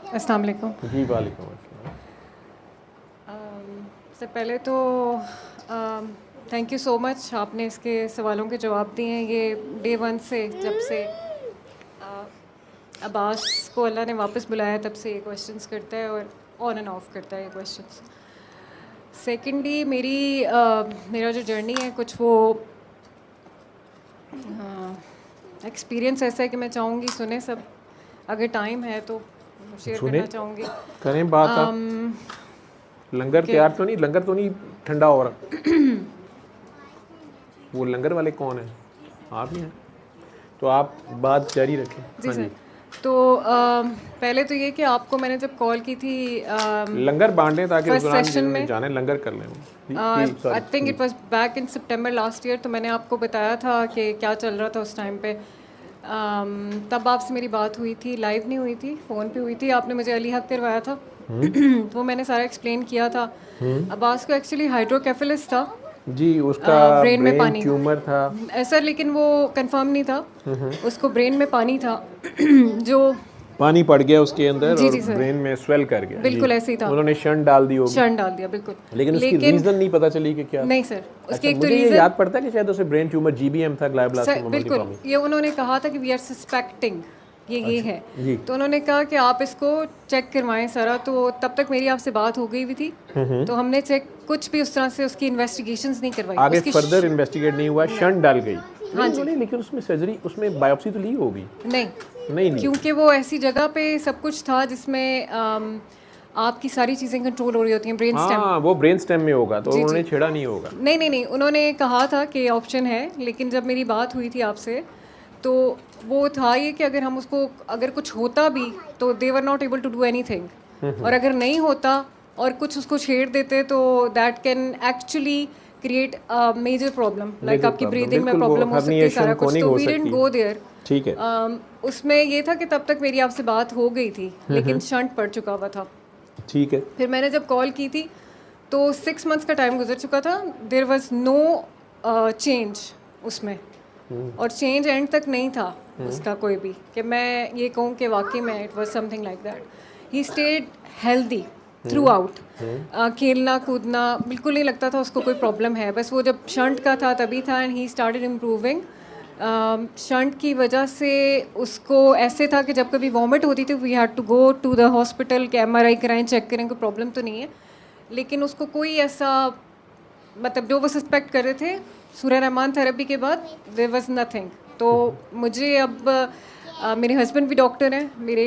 अस्सलाम वालेकुम। जी वालेकुम अस्सलाम। सबसे पहले तो थैंक यू सो मच, आपने इसके सवालों के जवाब दिए हैं। ये डे वन से, जब से अब्बास को अल्लाह ने वापस बुलाया, तब से ये क्वेश्चंस करता है और ऑन एंड ऑफ करता है ये क्वेश्चंस। सेकेंडली मेरा जो जर्नी है कुछ वो एक्सपीरियंस ऐसा है कि मैं चाहूँगी सुने सब, अगर टाइम है तो शेयर सुने करना चाहूँगी। करें बात आप। लंगर तैयार तो नहीं, लंगर तो नहीं ठंडा हो रहा? वो लंगर वाले कौन है? आप ही हैं, तो आप बात जारी रखें। जी हाँ सर। तो पहले तो ये कि आपको मैंने जब कॉल की थी लंगर बांटे ताकि उस फर्स्ट दौरान सेशन में, जाने लंगर कर लें। I think it was back in September last year, तो मैंने आपको बताया था कि क्या चल रहा था उस टाइम पे। तब आपसे मेरी बात हुई थी, लाइव नहीं हुई थी, फ़ोन पे हुई थी। आपने मुझे अली हक करवाया था। वो मैंने सारा एक्सप्लेन किया था। अब्बास को एक्चुअली हाइड्रोकेफेलस था जी, उसका ब्रेन में पानी ट्यूमर था ऐसा, लेकिन वो कंफर्म नहीं था। उसको ब्रेन में पानी था जो पानी पड़ गया उसके अंदर जी और जी सर, ब्रेन में स्वेल कर गया। बिल्कुल जी। ऐसे ही था। उन्होंने शंट डाल दी होगी, शर्न डाल दिया बिल्कुल। लेकिन उसकी रीजन नहीं पता चली कि क्या। नहीं सर, उसकी अच्छा, एक तो मुझे ये रीज़न याद पड़ता है कि शायद उसे ब्रेन ट्यूमर जीबीएम था, ग्लायोब्लास्टोमा बिल्कुल, मल्टीफॉर्मी। ये उन्होंने कहा था कि वी आर सस्पेक्टिंग ये है। जी। तो उन्होंने कहा कि आप इसको चेक करवाएं सारा। तो तब तक मेरी आपसे बात हो गई हुई थी, तो हमने चेक कुछ भी उस तरह से उसकी इन्वेस्टिगेशंस नहीं करवाई। आगे उसकी फर्दर इन्वेस्टिगेट नहीं हुआ, शंट डाल गई। हाँ जी। उन्होंने, लेकिन उसमें सर्जरी, उसमें बायोप्सी तो ली होगी? नहीं, नहीं ली। क्योंकि वो ऐसी जगह पे सब कुछ था जिसमें आपकी सारी चीज़ें कंट्रोल हो रही होती हैं। Brain stem. हाँ, वो ब्रेन स्टेम में होगा, तो जी उन्होंने जी। छेड़ा नहीं होगा। नहीं नहीं नहीं, उन्होंने कहा था कि ऑप्शन है, लेकिन जब मेरी बात हुई थी आपसे तो वो था ये कि अगर हम उसको, अगर कुछ होता भी तो they were not able to do anything, और अगर नहीं होता और कुछ उसको छेड़ देते तो that can actually create major problem, like आपकी ब्रीदिंग में प्रॉब्लम हो सकती है, सारा कुछ। तो वी डिडंट गो देयर। ठीक है। उसमें ये था कि तब तक मेरी आपसे बात हो गई थी, लेकिन शंट पड़ चुका हुआ था। ठीक है। फिर मैंने जब कॉल की थी तो 6 मंथ्स का टाइम गुजर चुका था। देयर वाज नो चेंज उसमें, और चेंज एंड तक नहीं था उसका कोई भी, कि मैं ये कहूँ कि वाकई में it was something like that. He stayed healthy through out. खेलना कूदना बिल्कुल नहीं लगता था उसको कोई प्रॉब्लम है, बस वो जब शंट का था तभी था, and he started improving. Shunt की वजह से उसको ऐसे था कि जब कभी वॉमिट होती थी we had to go to the hospital, कि MRI कराएं, चेक करें कोई प्रॉब्लम तो नहीं है। लेकिन उसको कोई ऐसा, मतलब जो वो सस्पेक्ट कर रहे थे सूर्य रहमान थेरेपी के बाद, देयर वाज नथिंग। तो मुझे अब मेरे हस्बैंड भी डॉक्टर हैं, मेरे